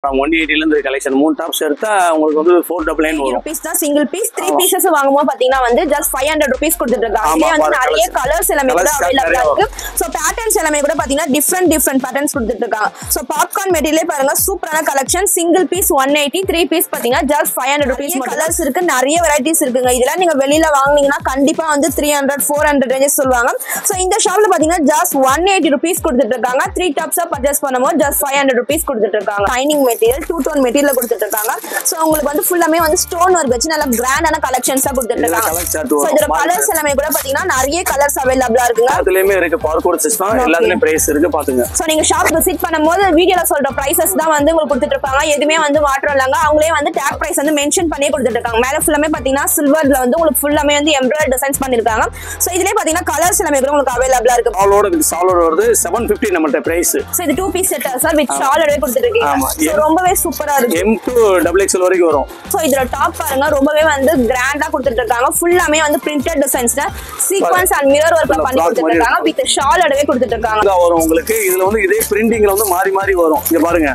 180 collection 3 tops எடுத்தா உங்களுக்கு வந்து 499 வரும். rupees தான் single piece 3 pieces வாங்கும்போது பாத்தீங்கன்னா வந்து just 500 rupees கொடுத்துட்டு இருக்காங்க. இதுல வந்து நிறைய கலர்ஸ் எல்லாமே கூட அவேலபிள் இருக்கு. சோ பேட்டர்ன்ஸ் எல்லாமே கூட பாத்தீங்கன்னா டிஃபரண்ட் பேட்டர்ன்ஸ் கொடுத்துட்டு இருக்காங்க. சோ பாப்கார்ன் மெட்டீரியல் பாருங்க சூப்பரான கலெக்ஷன் single piece 180 3 piece பாத்தீங்கன்னா just 500 rupees கலர்ஸ் இருக்கு நிறைய வெரைட்டிஸ் இருக்குங்க. இதெல்லாம் நீங்க வெளியில வாங்குனீங்கன்னா கண்டிப்பா வந்து 300 400 ரேஞ்சஸ் சொல்வாங்க. சோ இந்த ஷாப்ல பாத்தீங்கன்னா just 180 rupees கொடுத்துட்டு இருக்காங்க. 3 tops பர்ச்சேஸ் பண்ணும்போது just 500 rupees கொடுத்துட்டு இருக்காங்க. லைனிங் மெட்டீரியல் 2 டோன் மெட்டீரியல் கொடுத்துட்டு இருக்காங்க. சோ உங்களுக்கு வந்து ஃபுல்லாமே வந்து ஸ்டோன் வர்க் வச்சு நல்ல கிராண்டான கலெக்ஷன்ஸா கொடுத்துட்டு இருக்காங்க. சோ இதோட கலர்ஸ் எல்லாமே கூட பாத்தீங்கன்னா நிறைய கலர்ஸ் அவேலபிளா இருக்குங்க. அதுலயுமே இருக்கு பார்கோட் சிஸ்டம் எல்லாத்துலயும் பிரைஸ் இருக்கு பாத்துங்க. சோ நீங்க ஷாப் விசிட் பண்ணும்போது வீடியோல சொல்ற பிரைசஸ் தான் வந்து உங்களுக்கு கொடுத்துட்டு இருப்பாங்க. எதுமே வந்து மாற்றம் இல்லங்க. அவங்களே வந்து டாக் பிரைஸ் வந்து மென்ஷன் பண்ணி கொடுத்துட்டு இருக்காங்க. மேல ஃபுல்லாமே பாத்தீங்கன்னா சில்வர்ல வந்து உங்களுக்கு ஃபுல்லாமே வந்து எம்ப்ராய்டரி டிசைன்ஸ் பண்ணிருக்காங்க. சோ இதுலயே பாத்தீங்கன்னா கலர்ஸ் எல்லாமே கூட உங்களுக்கு அவேலபிளா இருக்கு. சாலோட வருது 750 நம்மட்ட பிரைஸ். சோ இது 2 பீஸ் செட் சார் வித் ஷாலோடவே கொடுத்துட்டு இருக்கீங்க. சோ ரொம்பவே சூப்பரா இருக்கு. M2 XXL வரைக்கும் வரும். சோ இதோட டாப் பாருங்க ரொம்பவே வந்து கிராண்டா கொடுத்துட்டு இருக்காங்க. ஃபுல்லாமே வந்து பிரிண்டட் டிசைன்ஸ்ல சீக்வென்ஸ் அண்ட் மிரர் வர்க்ல பண்ணி கொடுத்துட்டு இருக்காங்க. வித் ஷாலோடவே கொடுத்துட்டு இருக்காங்க. வரும் உங்களுக்கு இதுல வந்து இதே பிரிண்டிங்ல வந்து மாறி வரும். இங்க பாருங்க.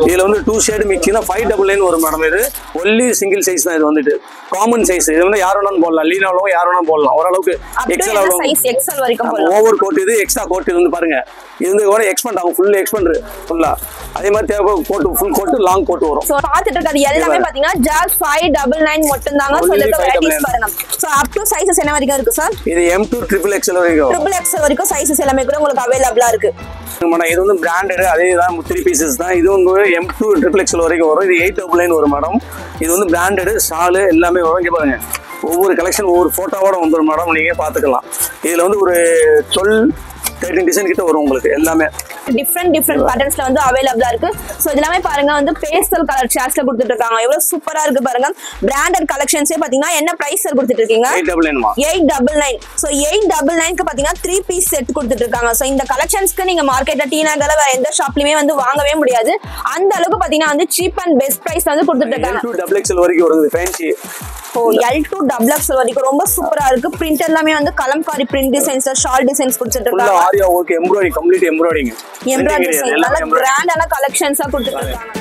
இதுல வந்து 2 ஷேட் மிக்ஸிங் தான் 599 வரும் மேடம். இது ஒன்லி சிங்கிள் சைஸ் தான். இது வந்துட்டு காமன் சைஸ். இது வந்து யார் வேணாலும் போடலாம். லீனாலும் யார் வேணாலும் போடலாம். ஓரளவுக்கு XL சைஸ் XL வரைக்கும் போடலாம். ஓவர் கோட் இது எக்ஸ்ட்ரா கோட் இது வந்து பாருங்க. இது வந்து கூட எக்ஸ்பெண்ட் ஆகும். ஃபுல் எக்ஸ்பெண்ட் ஃபுல்லா. அதே மாதிரி தேவை coat full coat long coat வரும். சோ பாத்துட்டு இருக்கிறது எல்லாமே பாத்தீங்கன்னா just 599 மட்டும் தாங்க. சோ இதுல வெரைட்டிஸ் பாருங்க. சோ அப் டு சைஸஸ் என்ன வரைக்கும் இருக்கு சார்? இது M2 XXL வரைக்கும். XXL வரைக்கும் சைஸஸ் எல்லாமே கூட உங்களுக்கு அவேலபிளா இருக்கு. மேடம் இது வந்து பிராண்டட் அதே தான் 3 பீசஸ் தான். இது வந்து M2 XXL வரைக்கும் வரும். இது 899 வரும் மேடம். இது வந்து பிராண்டட் ஷால் எல்லாமே வரும். இங்க பாருங்க. ஒவ்வொரு கலெக்ஷன் ஒவ்வொரு போட்டோவோட வந்துடும் மேடம். நீங்க பாத்துக்கலாம். இதுல வந்து ஒரு 12-13 டிசைன் கிட்ட வரும் உங்களுக்கு எல்லாமே. டிஃபரண்ட் பேட்டர்ன்ஸ்ல வந்து அவேலபிளா இருக்கு. சோ இதெல்லாம் பாருங்க வந்து பேஸ்டல் கலர் ஷேட்ஸ்ல கொடுத்துட்டு இருக்காங்க. எவ்வளவு சூப்பரா இருக்கு பாருங்க. பிராண்டட் கலெக்ஷன்ஸே பாத்தீங்கன்னா என்ன பிரைஸ் கொடுத்துட்டு இருக்கீங்க? 899. சோ 899 க்கு பாத்தீங்கன்னா 3 பீஸ் செட் கொடுத்துட்டு இருக்காங்க. சோ இந்த கலெக்ஷன்ஸ்க்கு நீங்க மார்க்கெட்ல டி நகர்ல வேற எந்த ஷாப்லயுமே வந்து வாங்கவே முடியாது. அந்த அளவுக்கு பாத்தீங்கன்னா வந்து சீப் அண்ட் பெஸ்ட் பிரைஸ்ல வந்து கொடுத்துட்டு இருக்காங்க. L2 XXL வரைக்கும் வருது ஃபேன்சி. ஓ L2 XXL வரைக்கும் ரொம்ப சூப்பரா இருக்கு. பிரிண்ட் எல்லாமே வந்து kalamkari print designs shawl designs கொடுத்துட்டு இருக்காங்க. ஃபுல்லா ஆரியா work embroidery complete embroidering. Embroidery நல்ல கிராண்டான கலெக்ஷன்ஸா கொடுத்துட்டு இருக்காங்க.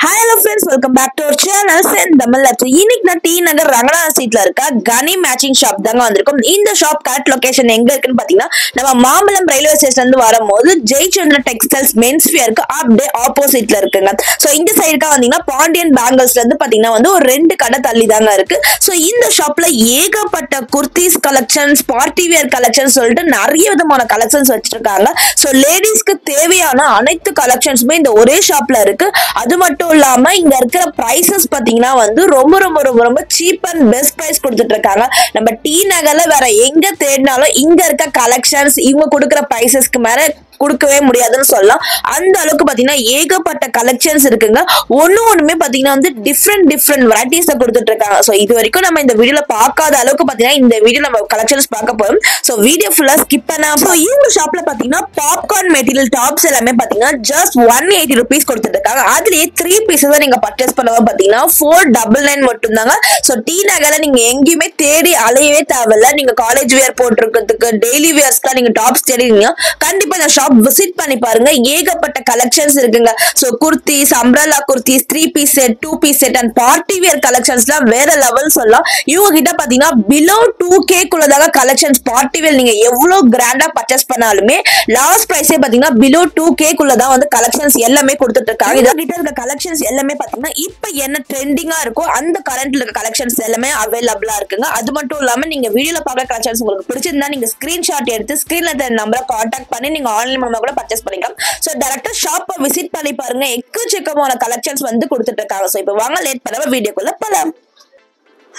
Hello friends, welcome back to our channel சென் தமிழ். இன்னைக்கு நான் டி நகர் ரங்கநாத ஸ்ட்ரீட்ல இருக்க கனி மேட்சிங் ஷாப் தாங்க வந்திருக்கும். இந்த ஷாப் கரெக்ட் லொகேஷன் எங்க இருக்குன்னு பாத்தீங்கன்னா நம்ம மாம்பலம் ரயில்வே ஸ்டேஷன்ல இருந்து வரும்போது ஜெயச்சந்திர டெக்ஸ்டைல்ஸ் மென்ஸ் வியருக்கு அப்படியே ஆப்போசிட்ல இருக்குங்க. சோ இந்த சைடுக்கா வந்தீங்கன்னா பாண்டியன் பேங்கிள்ஸ்ல இருந்து பாத்தீங்கன்னா வந்து ஒரு 2 கடை தள்ளி தாங்க இருக்கு. சோ இந்த ஷாப்ல ஏகப்பட்ட kurtis collections, party wear collection சொல்லிட்டு நிறைய விதமான கலெக்ஷன்ஸ் வச்சிருக்காங்க. சோ லேடிஸ்க்கு தேவையான அனைத்து கலெக்ஷன்ஸுமே இந்த ஒரே ஷாப்ல இருக்கு. அது மட்டும் இல்லாம இங்க இருக்கிற பிரைசஸ் பாத்தீங்கன்னா வந்து ரொம்ப சீப் அண்ட் பெஸ்ட் பிரைஸ் கொடுத்துட்டு இருக்காங்க. நம்ம டி நகர்ல வேற எங்க தேடினாலும் இங்க இருக்க கலெக்ஷன்ஸ் இவங்க கொடுக்குற பிரைசஸ்க்கு மேல கொடுக்கவே முடியாதுன்னு சொல்லலாம். அந்த அளவுக்கு பாத்தீங்கன்னா ஏகப்பட்ட கலெக்ஷன்ஸ் இருக்குங்க. ஒண்ணுமே பாத்தீங்கன்னா வந்து டிஃப்ரெண்ட் வெரைட்டிஸ் கொடுத்துட்டு இருக்காங்க. சோ இது வரைக்கும் நம்ம இந்த வீடியோல பார்க்காத அளவுக்கு பாத்தீங்கன்னா இந்த வீடியோ நம்ம கலெக்ஷன்ஸ் பார்க்க போறோம். சோ வீடியோ ஃபுல்லா ஸ்கிப் பண்ணாம. சோ இந்த ஷாப்ல பாத்தீங்கன்னா பாப்கார்ன் மெட்டீரியல் டாப்ஸ் எல்லாமே பாத்தீங்கன்னா just 180 rupees கொடுத்துட்டு இருக்காங்க. அதுலயே 3 பீசஸ் நீங்க பர்ச்சேஸ் பண்ணவா பாத்தீங்கன்னா 499 மட்டும் தாங்க. சோ டி நகர்ல நீங்க எங்கேயுமே தேடி அலையவே தேவையில்ல. நீங்க காலேஜ் வியர் போட்டிருக்கிறதுக்கு டெய்லி வியர்ஸ்க்கு நீங்க டாப்ஸ் தேடிங்க கண்டிப்பா இந்த ஷாப் விசிட் பண்ணி பாருங்க. ஏகப்பட்ட கலெக்ஷன்ஸ் இருக்குங்க. So kurtis, umbrella kurtis, 3 piece set, 2 piece set and party wear கலெக்ஷன்ஸ்லாம் வேற லெவல் சொல்லலாம். இவங்க கிட்ட பாத்தீங்கன்னா பிலோ 2K குள்ளதாக கலெக்ஷன்ஸ் பார்ட்டி வியர் நீங்க எவ்வளவு கிராண்டா பர்ச்சேஸ் பண்ணாலுமே லாஸ்ட் பிரைஸே பாத்தீங்கன்னா பிலோ 2K குள்ளதான் வந்து கலெக்ஷன்ஸ் எல்லாமே கொடுத்துட்டு இருக்காங்க. இவங்க கிட்ட இருக்க கலெக்ஷன்ஸ் எல்லாமே பாத்தீங்கன்னா இப்ப என்ன ட்ரெண்டிங்கா இருக்கோ அந்த கரண்ட்ல இருக்க கலெக்ஷன்ஸ் எல்லாமே அவைலபிளா இருக்குங்க. அது மட்டும் இல்லாம நீங்க வீடியோல பாக்குற கலெக்ஷன்ஸ் உங்களுக்கு பிடிச்சிருந்தா நீங்க ஸ்கிரீன்ஷாட் எடுத்து ஸ்கிரீன்ல இருக்க நம்பரை கான்டாக்ட் பண்ணி நீங்க ஆன்லைன் கூட பர்ச்சேஸ் பண்ணிக்கலாம். சோ டைரக்டா ஷாப்பை விசிட் பண்ணி பாருங்க. எக்கச்சக்கமான கலெக்ஷன்ஸ் வந்து கொடுத்துட்டு இருக்காங்க. சோ இப்போ வாங்க லேட் பண்ணாம வீடியோக்குள்ள போலாம்.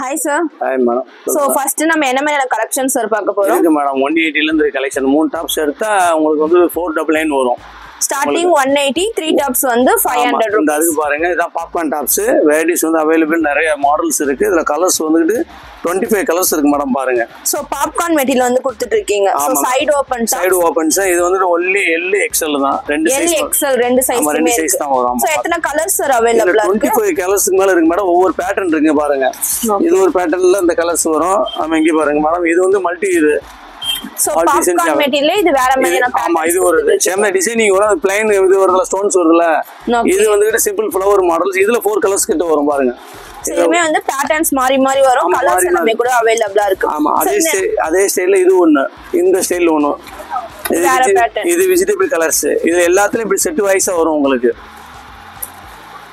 Hi sir. Hi madam. So first நம்ம என்ன மாதிரியான கலெக்ஷன்ஸ் சார் பார்க்க போறோம்? இருக்கு மேடம் 180 ல இருந்து கலெக்ஷன் 3 டாப்ஸ் எடுத்தா உங்களுக்கு வந்து 499 வரும். ஸ்டார்டிங் 180, 3 டாப்ஸ் வந்து 500 ரூபாய். அதுக்கு பாருங்க இதான் பாப்கார்ன் டாப்ஸ். வெரைட்டிஸ் வந்து அவைலபிள் நிறைய மாடல்ஸ் இருக்கு. இதுல கலர்ஸ் வந்துட்டு 25 கலர்ஸ் இருக்கு மேடம் பாருங்க. சோ பாப்கார்ன் மெட்டீரியல் வந்து கொடுத்துட்டு இருக்கீங்க. சோ சைடு ஓபன்ஸ் இது வந்து ஒன்லி L XL தான். ரெண்டு சைஸ் தான் வரும். சோ எத்தனை கலர்ஸ் சார் அவேலபிளா இருக்கு? 25 கலர்ஸ்க்கு மேல இருக்கு மேடம். ஒவ்வொரு பேட்டர்ன் இருக்கு பாருங்க. இது ஒரு பேட்டர்ன்ல இந்த கலர்ஸ் வரும். இங்க பாருங்க மேடம். இது வந்து மல்டி இது சோ பாப்கார்ன் மெட்டீரியல் இது வேற மாதிரியான ஆமா இது ஒரு சேம் டிசைனிங் வரும் ப்ளைன் இது வருதுல ஸ்டோன்ஸ் வருதுல இது வந்து சிம்பிள் ஃப்ளவர் மாடல்ஸ் இதுல 4 கலர்ஸ் கிட்ட வரும் பாருங்க இதுமே வந்து பேட்டர்ன்ஸ் மாறி மாறி வரும் கலர்ஸ் எல்லாமே கூட அவேலபிளா இருக்கு ஆமா அதே ஸ்டைல்ல இது ஒண்ணு இந்த ஸ்டைல் ஒண்ணு இது வெஜிடபிள் கலர்ஸ் இது எல்லாத்துலயும் இப்படி செட் வைஸா வரும் உங்களுக்கு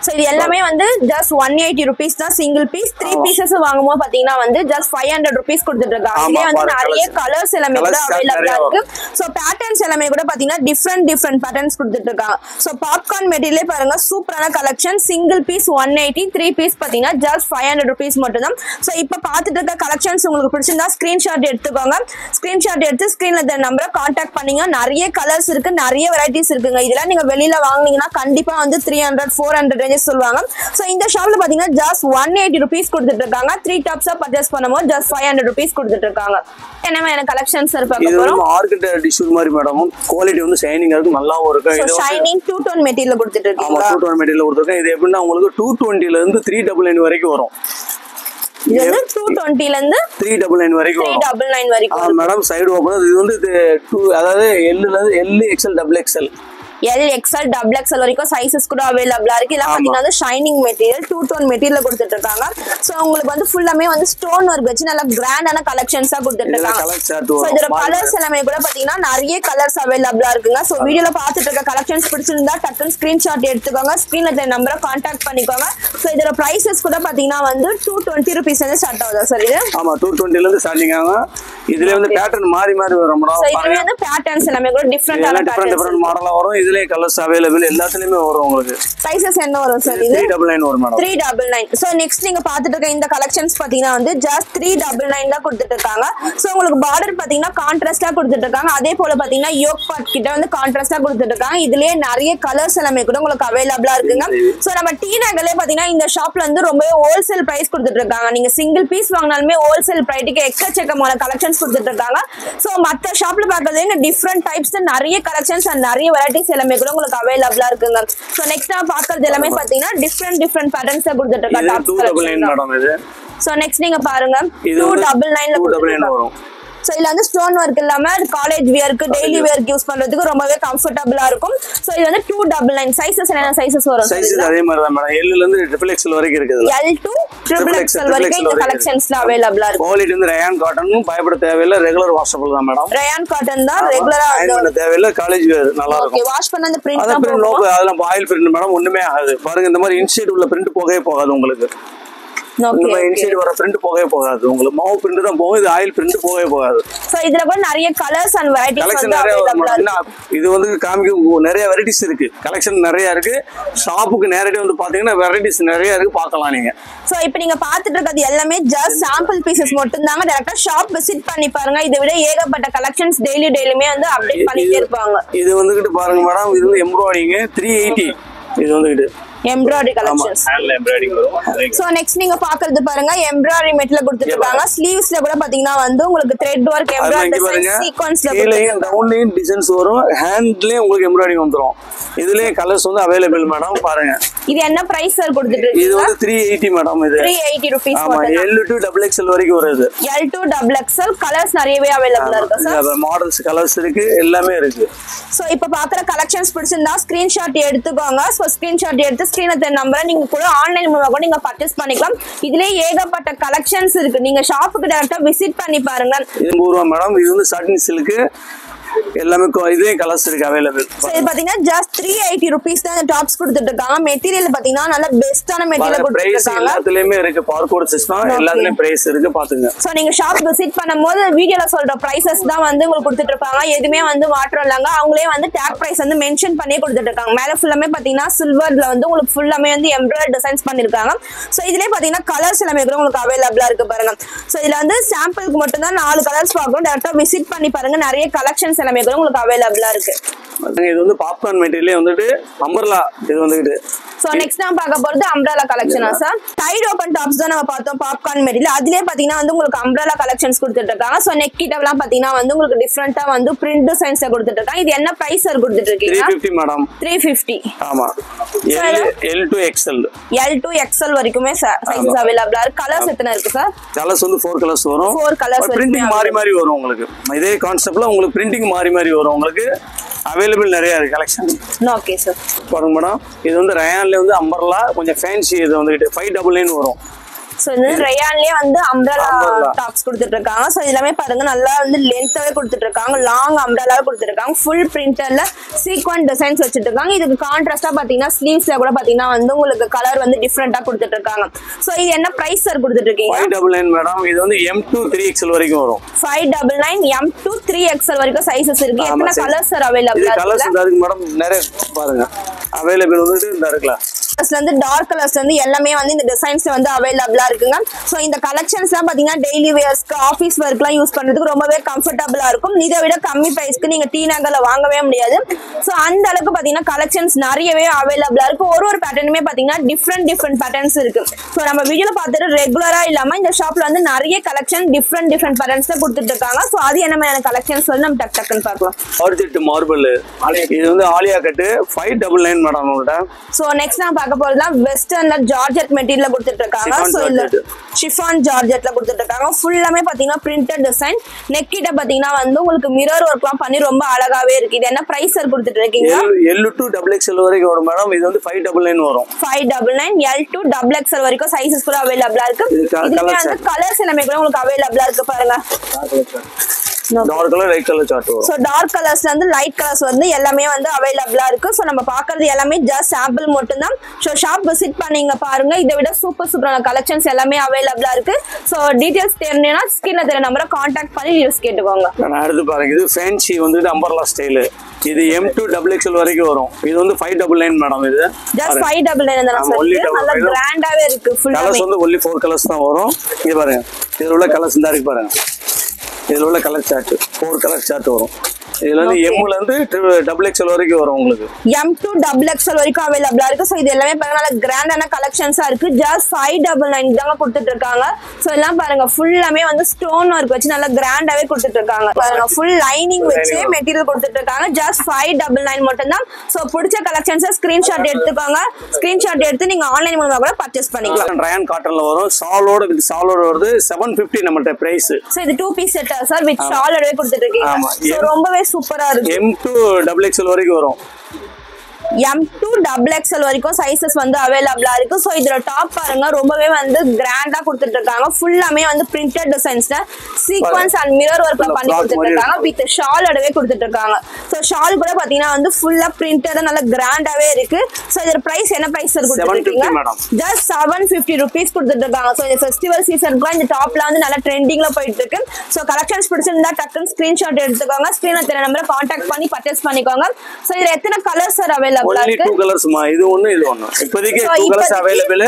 சோ இது எல்லாமே வந்து just 180 rupees தான் சிங்கிள் பீஸ் 3 பீசஸ் வாங்கும்போது பாத்தீங்கன்னா வந்து just 500 rupees கொடுத்துட்டு இருக்காங்க இதுலயே வந்து நிறைய கலர்ஸ் எல்லாமே கூட அவேலபிளா இருக்கு சோ பேட்டர்ன்ஸ் எல்லாமே கூட பாத்தீங்கன்னா டிஃபரண்ட் பேட்டர்ன்ஸ் கொடுத்துட்டு இருக்காங்க சோ பாப்கார்ன் மெட்டீரியலே பாருங்க சூப்பரான கலெக்ஷன் சிங்கிள் பீஸ் 180 3 பீஸ் பாத்தீங்கன்னா just 500 rupees மட்டும் தான் சோ இப்போ பார்த்துட்டு இருக்க கலெக்ஷன்ஸ் உங்களுக்கு பிடிச்சிருந்தா ஸ்கிரீன்ஷாட் எடுத்துக்கோங்க ஸ்கிரீன்ஷாட் எடுத்து ஸ்கிரீன்ல இந்த நம்பரை கான்டாக்ட் பண்ணீங்க நிறைய கலர்ஸ் இருக்கு நிறைய வெரைட்டிஸ் இருக்குங்க இதெல்லாம் நீங்க வெளியில வாங்குனீங்கன்னா கண்டிப்பா வந்து 300 400 சொல்லுவாங்க சோ இந்த ஷாப்ல பாத்தீங்கன்னா just 180 rupees கொடுத்துட்டு இருக்காங்க 3 டாப்ஸா பர்ச்சேஸ் பண்ணும்போது just 500 rupees கொடுத்துட்டு இருக்காங்க என்ன கலெக்ஷன்ஸ் பார்க்க போறோம் இது மார்க்கெட் டிஷ்யூ மாதிரி மேடம் குவாலிட்டி வந்து ஷைனிங்கா இருக்கு நல்லாவும் இருக்கு இது ஷைனிங் 2 டோன் மெட்டீரியல் கொடுத்துட்டு இருக்கீங்க ஆமா 2 டோன் மெட்டீரியல் கொடுத்துருக்கேன் இது எப்படின்னா உங்களுக்கு 220 ல இருந்து 399 வரைக்கும் வரும் இது வந்து 220 ல இருந்து 399 வரைக்கும் வரும் 399 வரைக்கும் மேடம் சைடு ஓபன் இது வந்து அதாவது L ல இருந்து L XL double XL L XL double XL வரைக்கும் சைஸஸ் கூட அவேலபிளா இருக்கு இதெல்லாம் பாத்தீங்கன்னா வந்து ஷைனிங் மெட்டீரியல் 2 டோன் மெட்டீரியல் கொடுத்துட்டு இருக்காங்க சோ உங்களுக்கு வந்து ஃபுல்லாமே வந்து ஸ்டோன் வர்க் வச்சு நல்ல கிராண்டான கலெக்ஷன்ஸா கொடுத்துட்டு இருக்காங்க சோ இதோட கலர்ஸ் எல்லாமே கூட பாத்தீங்கன்னா நிறைய கலர்ஸ் அவேலபிளா இருக்குங்க சோ வீடியோல பாத்துட்டு இருக்க கலெக்ஷன்ஸ் பிடிச்சிருந்தா டக்குன்னு ஸ்கிரீன்ஷாட் எடுத்துக்கோங்க ஸ்கிரீன்ல இந்த நம்பரை கான்டாக்ட் பண்ணிக்கோங்க சோ இதோட பிரைசஸ் கூட பாத்தீங்கன்னா வந்து 220 rupees ல ஸ்டார்ட் ஆகுதா சார் இது ஆமா 220 ல இருந்து ஸ்டார்டிங் ஆகும் இதுல வந்து பேட்டர்ன் மாறி வரும் சோ இதுல வந்து பேட்டர்ன்ஸ் எல்லாமே கூட டிஃபரண்ட் மாடலா வரும் இதுல கலர்ஸ் அவேலபிள் எல்லாத்துலயுமே வரும் உங்களுக்கு சைஸஸ் என்ன வரும் சார் இது 399 வரும் மேடம் 399 சோ நெக்ஸ்ட் நீங்க பாத்துட்டு இருக்க இந்த கலெக்ஷன்ஸ் பாத்தீங்கன்னா வந்து just 399 தான் கொடுத்துட்டு இருக்காங்க சோ உங்களுக்கு பார்டர் பாத்தீங்கன்னா கான்ட்ராஸ்டா கொடுத்துட்டு இருக்காங்க அதே போல பாத்தீங்கன்னா யோக் பார்ட் கிட்ட வந்து கான்ட்ராஸ்டா கொடுத்துட்டு இருக்காங்க இதுலயே நிறைய கலர்ஸ் எல்லாமே கூட உங்களுக்கு அவேலபிளா இருக்குங்க சோ நம்ம டி நகர்ல பாத்தீங்கன்னா இந்த ஷாப்ல வந்து ரொம்ப ஹோல்சேல் பிரைஸ் கொடுத்துட்டு இருக்காங்க நீங்க சிங்கிள் பீஸ் வாங்கினாலுமே ஹோல்சேல் பிரைஸ்க்கு எக்கச்சக்கமான கலெக்ஷன்ஸ் கொடுத்துட்டு இருக்காங்க சோ மத்த ஷாப்ல பார்க்கறது இங்க டிஃபரண்ட் டைப்ஸ் நிறைய கலெக்ஷன்ஸ் அண்ட் நிறைய வெரைட்டிஸ் எல்லாமே கூட உங்களுக்கு அவேலபிளா இருக்குங்க சோ நெக்ஸ்ட் நான் பார்க்கிறது எல்லாமே பாத்தீங்கன்னா டிஃபரண்ட் பேட்டர்ன்ஸ் கொடுத்துட்டு இருக்காங்க டாப் கலெக்ஷன் மேடம் இது சோ நெக்ஸ்ட் நீங்க பாருங்க 299 ல வரும் சோ இதுல வந்து ஸ்டோன் வர்க் இல்லாம காலேஜ் வியர்க்கு டெய்லி வியர்க்கு யூஸ் பண்றதுக்கு ரொம்பவே கம்ஃபர்ட்டபிளா இருக்கும் சோ இது வந்து 299 சைஸஸ் என்ன சைஸஸ் வரும் சைஸஸ் அதே மாதிரி தான் மேடம் L ல இருந்து triple XL வரைக்கும் இருக்குது L to triple XL வரைக்கும் இந்த கலெக்ஷன்ஸ்ல அவேலபிளா இருக்கு குவாலிட்டி வந்து ரயான் காட்டன் பயப்பட தேவையில்லை ரெகுலர் வாஷபிள் தான் மேடம் ரயான் காட்டன் தான் ரெகுலரா அயர்ன் பண்ண தேவையில்லை காலேஜ் வேர் நல்லா இருக்கும் ஓகே வாஷ் பண்ண அந்த பிரிண்ட் அத பிரிண்ட் நோ அதெல்லாம் ஆயில் பிரிண்ட் மேடம் ஒண்ணுமே ஆகாது பாருங்க இந்த மாதிரி இன்சைட் உள்ள பிரிண்ட் போகவே போகாது உங்களுக்கு நம்ம இன்சைட் வர பிரிண்ட் போகவே போகாது உங்களுக்கு மாவு பிரிண்ட் தான் போகும் இது ஆயில் பிரிண்ட் போகவே போகாது சோ இதுல கூட நிறைய கலர்ஸ் அண்ட் வெரைட்டிஸ் வந்து அவேலபிளா இருக்கு இது வந்து காமிக்க நிறைய வெரைட்டிஸ் இருக்கு கலெக்ஷன் நிறைய இருக்கு ஷாப்புக்கு நேரடியா வந்து பாத்தீங்கன்னா வெரைட்டிஸ் நிறைய இருக்கு பார்க்கலாம் நீங்க சோ இப்போ நீங்க பாத்துட்டு இருக்கிறது எல்லாமே ஜஸ்ட் சாம்பிள் பீசஸ் மட்டும் தாங்க டைரக்டா ஷாப் விசிட் பண்ணி பாருங்க இதை விட ஏகப்பட்ட கலெக்ஷன்ஸ் டெய்லியுமே வந்து அப்டேட் பண்ணிட்டே இருப்பாங்க இது வந்துகிட்டு பாருங்க மேடம் இது வந்து எம்ப்ராய்டிங் 380 இது வந்துகிட்டு எம்ப்ராய்டரி கலெக்ஷன்ஸ் சோ நெக்ஸ்ட் நீங்க பாக்குறது பாருங்க எம்ப்ராய்டரி மெட்டீரியல் கொடுத்துருக்காங்க ஸ்லீவ்ஸ்ல கூட பாத்தீங்கன்னா வந்து உங்களுக்கு த்ரெட் வர்க் எம்ப்ராய்டரி சீக்வென்ஸ்ல கீழேயும் டவுன்லயும் டிசைன்ஸ் வரும் ஹேண்ட்லயும் உங்களுக்கு எம்ப்ராய்டரி வந்துரும் இதுலயே கலர்ஸ் வந்து அவேலபிள் மேடம் பாருங்க இது என்ன பிரைஸ் சார் கொடுத்துட்டு இருக்கீங்க இது வந்து 380 மேடம் இது 380 rupees ஆமா L to double XL வரைக்கும் வருது L to double XL colours நிறையவே அவேலபிளா இருக்கு சார் மாடல்ஸ் கலர்ஸ் இருக்கு எல்லாமே இருக்கு சோ இப்போ பாக்குற கலெக்ஷன்ஸ் பிடிச்சிருந்தா ஸ்கிரீன்ஷாட் எடுத்துக்கோங்க சோ ஸ்கிரீன்ஷாட் எடுத்து ஸ்கிரீன்ல தென் நம்பரை நீங்க கூட ஆன்லைன் மூலமா கூட நீங்க பர்ச்சேஸ் பண்ணிக்கலாம் இதுலயே ஏகப்பட்ட கலெக்ஷன்ஸ் இருக்கு நீங்க ஷாப்புக்கு டைரக்டா விசிட் பண்ணி பாருங்க இது ரூபா மேடம் இது வந்து சாட்டின் சில்க் எல்லாமே இதே கலர்ஸ் இருக்கு அவேலபிள் சோ இது பாத்தீங்கன்னா just 380 rupees தான் இந்த டாப்ஸ் கொடுத்துட்டு இருக்காங்க மெட்டீரியல் பாத்தீங்கன்னா நல்ல பெஸ்டான மெட்டீரியல் கொடுத்துட்டு இருக்காங்க எல்லாத்துலயுமே இருக்கு பார்கோட் சிஸ்டம் எல்லாத்துலயும் பிரைஸ் இருக்கு பாத்துங்க சோ நீங்க ஷாப் விசிட் பண்ணும்போது வீடியோல சொல்ற பிரைசஸ் தான் வந்து உங்களுக்கு கொடுத்துட்டு இருப்பாங்க எதுமே வந்து மாற்றம் இல்லங்க அவங்களே வந்து டாக் பிரைஸ் வந்து மென்ஷன் பண்ணி கொடுத்துட்டு இருக்காங்க மேல ஃபுல்லாமே பாத்தீங்கன்னா சில்வர்ல வந்து உங்களுக்கு ஃபுல்லாமே வந்து எம்ப்ராய்டரி டிசைன்ஸ் பண்ணிருக்காங்க சோ இதுலயே பாத்தீங்கன்னா கலர்ஸ் எல்லாமே கூட உங்களுக்கு அவேலபிளா இருக்கு பாருங்க சோ இதுல வந்து சாம்பிளுக்கு மட்டும் தான் 4 கலர்ஸ் பார்க்கணும் டைரக்டா விசிட் பண்ணி பாருங்க நிறைய கலெக்ஷன்ஸ் கலெக்ஷன்ஸ் எல்லாமே கூட உங்களுக்கு அவைலபிளா இருக்கு. இது வந்து பாப்கார்ன் மெட்டீரியலே வந்துட்டு அம்பர்லா இது வந்துட்டு. சோ நெக்ஸ்ட் நாம பார்க்க போறது அம்ப்ரெல்லா கலெக்ஷனா சார். டைட் ஓபன் டாப்ஸ் தான் நம்ம பார்த்தோம் பாப்கார்ன் மெட்டீரியல். அதுலயே பாத்தீங்கன்னா வந்து உங்களுக்கு அம்ப்ரெல்லா கலெக்ஷன்ஸ் கொடுத்துட்டு இருக்காங்க. சோ நெக் கிட்டலாம் பாத்தீங்கன்னா வந்து உங்களுக்கு டிஃபரெண்டா வந்து பிரிண்ட் டிசைன்ஸ்ல கொடுத்துட்டு இருக்காங்க. இது என்ன பிரைஸ் சார் கொடுத்துட்டு இருக்கீங்க? 350 மேடம். 350. ஆமா. L to XL. L to XL வரைக்குமே சைஸஸ் அவைலபிளா இருக்கு. கலர்ஸ் எத்தனை இருக்கு சார்? கலர்ஸ் வந்து 4 கலர்ஸ் வரும். 4 கலர்ஸ் பிரிண்டிங் மாறி மாறி வரும் உங்களுக்கு. இதே கான்செப்ட்ல உங்களுக்கு பிரிண்டிங் மாறி மாறி வரும் உங்களுக்கு. அவைலபிள் நிறைய இருக்கு கலெக்ஷன். Okay sir. பாருங்க மேடம், இது வந்து ரயான்ல வந்து அம்பர்லா கொஞ்சம் ஃபேன்சி இது வந்துட்டு 599 வரும். சோ இது ரயான்லயே வந்து அம்ப்ரெல்லா டாப்ஸ் கொடுத்துட்டு இருக்காங்க. சோ எல்லாமே பாருங்க நல்லா வந்து லென்த்தாவே கொடுத்துட்டு இருக்காங்க. லாங் அம்ப்ரெல்லாவே கொடுத்துட்டு இருக்காங்க. ஃபுல் பிரிண்டர்ல சீக்வென்ட் டிசைன்ஸ் வச்சிட்டு இருக்காங்க. இதுக்கு கான்ட்ராஸ்டா பாத்தீங்கன்னா ஸ்லீவ்ஸ்ல கூட பாத்தீங்கன்னா வந்து உங்களுக்கு கலர் வந்து டிஃபரெண்டா கொடுத்துட்டு இருக்காங்க. சோ இது என்ன பிரைஸ் சார் கொடுத்துட்டு இருக்கீங்க? 599 மேடம். இது வந்து M to 3XL வரைக்கும் வரும். 599 M to 3XL வரைக்கும் சைஸஸ் இருக்கு. எத்தனை கலர்ஸ் சார் அவைலபிளா இருக்கு? கலர்ஸ் இருக்கு மேடம், நிறைய பாருங்க அவைலபிள் வந்துட்டு இந்த இருக்குல. வந்து டார்க் கலர்ஸ் வந்து எல்லாமே வந்து இந்த டிசைன்ஸ் வந்து அவைலபிளா இருக்குங்க. சோ இந்த கலெக்ஷன்ஸ் எல்லாம் பாத்தீங்கன்னா டெய்லி வேர்ஸ்க்கு ஆபீஸ் ஒர்க்லாம் யூஸ் பண்றதுக்கு ரொம்பவே கம்ஃபர்டபுளா இருக்கும். இதை விட கம்மி பிரைஸ்க்கு நீங்க டி நகர்ல வாங்கவே முடியாது. சோ அந்த அளவுக்கு பாத்தீங்கன்னா கலெக்ஷன்ஸ் நிறையவே அவைலபிளா இருக்கு. ஒரு பேட்டர்னுமே பாத்தீங்கன்னா டிஃப்ரெண்ட் பேட்டர்ன்ஸ் இருக்கு. சோ நம்ம வீடியோல பார்த்துட்டு ரெகுலரா இல்லாம இந்த ஷாப்ல வந்து நிறைய கலெக்ஷன் டிஃப்ரெண்ட் பேட்டர்ன்ஸ்ல கொடுத்துட்டு இருக்காங்க. சோ அது என்ன மாதிரியான கலெக்ஷன்ஸ் வந்து நம்ம டக்குன்னு பார்க்கலாம். ஆர்ஜெட் மார்பிள் இது வந்து ஆலியா கட் 599 மேடம் உங்கள்ட்ட. சோ நெக்ஸ்ட் நான் பார்க்க போறதுலாம் வெஸ்டர்ன்ல ஜார்ஜெட் மெட்டீரியல்ல கொடுத்துட்டு இருக்காங்க. சோ இல்ல ஷிஃபான் ஜார்ஜெட்ல கொடுத்துட்டு இருக்காங்க. ஃபுல்லாமே பாத்தீங்கன்னா பிரிண்டட் டிசைன். நெக் கிட்ட பாத்தீங்கன்னா வந்து உங்களுக்கு மிரர் ஒர்க்லாம் பண்ணி ரொம்ப அழகாவே இருக்கு. இது என்ன பிரைஸ் சார் கொடுத்துட்டு இருக்கீங்க? L to XXL வரைக்கும் வரும் மேடம். இது வந்து 599 வரும். 599 L to XXL வரைக்கும் சைஸஸ் கூட அவைலபிளா இருக்கு. இதுல வந்து கலர்ஸ் எல்லாமே கூட உங்களுக்கு அவைலபிளா இருக்கு பாருங்க. Dark colour light colour chart வரும். சோ டார்க் கலர்ஸ்ல இருந்து லைட் கலர்ஸ் வந்து எல்லாமே வந்து அவைலபிளா இருக்கு. சோ நம்ம பார்க்கிறது எல்லாமே ஜஸ்ட் சாம்பிள் மட்டும் தான். சோ ஷாப் விசிட் பண்ணீங்க பாருங்க. இதை விட சூப்பரான கலெக்ஷன்ஸ் எல்லாமே அவைலபிளா இருக்கு. சோ டீடைல்ஸ் தெரியணும்னா ஸ்கிரீன்ல தெரிய நம்பரை கான்டாக்ட் பண்ணி யூஸ் கேட்டுக்கோங்க. நான் அடுத்து பாருங்க, இது ஃபேன்சி வந்து அம்பர்லா ஸ்டைல். இது M to XXL வரைக்கும் வரும். இது வந்து 599 மேடம். இது ஜஸ்ட் 599 தான் சார். நல்ல கிராண்டாவே இருக்கு. ஃபுல்லா கலர்ஸ் வந்து only 4 கலர்ஸ் தான் வரும். இது பாருங்க, இதுல உள்ள கலர்ஸ் இந்த இருக்கு பாருங்க. இதுல உள்ள கலர் சார்ட் 4 கலர் சார்ட் வரும். இதுல வந்து M ல இருந்து XXL வரைக்கும் வரும் உங்களுக்கு. M to XXL வரைக்கும் அவைலபிளா இருக்கு. சோ இது எல்லாமே பாருங்க நல்ல கிராண்டான கலெக்ஷன்ஸா இருக்கு. ஜஸ்ட் 599 தாங்க கொடுத்துட்டு இருக்காங்க. சோ எல்லாம் பாருங்க ஃபுல்லாமே வந்து ஸ்டோன் ஒர்க் வச்சு நல்ல கிராண்டாவே கொடுத்துட்டு இருக்காங்க. பாருங்க ஃபுல் லைனிங் வச்சு மெட்டீரியல் கொடுத்துட்டு இருக்காங்க. ஜஸ்ட் 599 மட்டும் தான். சோ பிடிச்ச கலெக்ஷன்ஸை ஸ்கிரீன்ஷாட் எடுத்துக்கோங்க. ஸ்கிரீன்ஷாட் எடுத்து நீங்க ஆன்லைன் மூலமா கூட பர்ச்சேஸ் பண்ணிக்கலாம். ரயான் காட்டன்ல வரும். சாலோட வித் சாலோட வருது 750 நம்மட்ட பிரைஸ். சோ இது 2 பீஸ் செட் சார் வித் ஷாலோடவே கொடுத்துட்டு இருக்கீங்க. சோ ரொம்பவே சூப்பரா இருக்கு. M to XXL வரைக்கும் வரும். M to XXL வரைக்கும் சைஸஸ் வந்து அவைலபிளா இருக்கு. சோ இதுல டாப் பாருங்க ரொம்பவே வந்து கிராண்டா கொடுத்துட்டு இருக்காங்க. ஃபுல்லாமே வந்து பிரிண்டட் டிசைன்ஸ்ல சீக்வென்ஸ் அண்ட் மிரர் ஒர்க்ல பண்ணி கொடுத்துட்டு இருக்காங்க. வித் ஷாலோடவே கொடுத்துட்டு இருக்காங்க. சோ ஷால் கூட பாத்தீங்கன்னா வந்து ஃபுல்லா பிரிண்டட் நல்ல கிராண்டாவே இருக்கு. சோ இதோட பிரைஸ் என்ன பிரைஸ் சார் கொடுத்துருக்கீங்க? ஜஸ்ட் 750 rupees கொடுத்துட்டு இருக்காங்க. சோ இந்த ஃபெஸ்டிவல் சீசனுக்கு இந்த டாப்ல வந்து நல்ல ட்ரெண்டிங்ல போயிட்டு இருக்கு. சோ கலெக்ஷன்ஸ் பிடிச்சிருந்தா டக்குன்னு ஸ்கிரீன்ஷாட் எடுத்துக்கோங்க. ஸ்கிரீன்ல தெரிய நம்பரை கான்டாக்ட் பண்ணி பர்ச்சேஸ் பண்ணிக்கோங்க. சோ இதுல எத்தனை colours sir available? only 2 colours மா. இது ஒன்னு இது ஒன்னு. இப்போதைக்கு 2 கலர்ஸ் அவேலபிள்.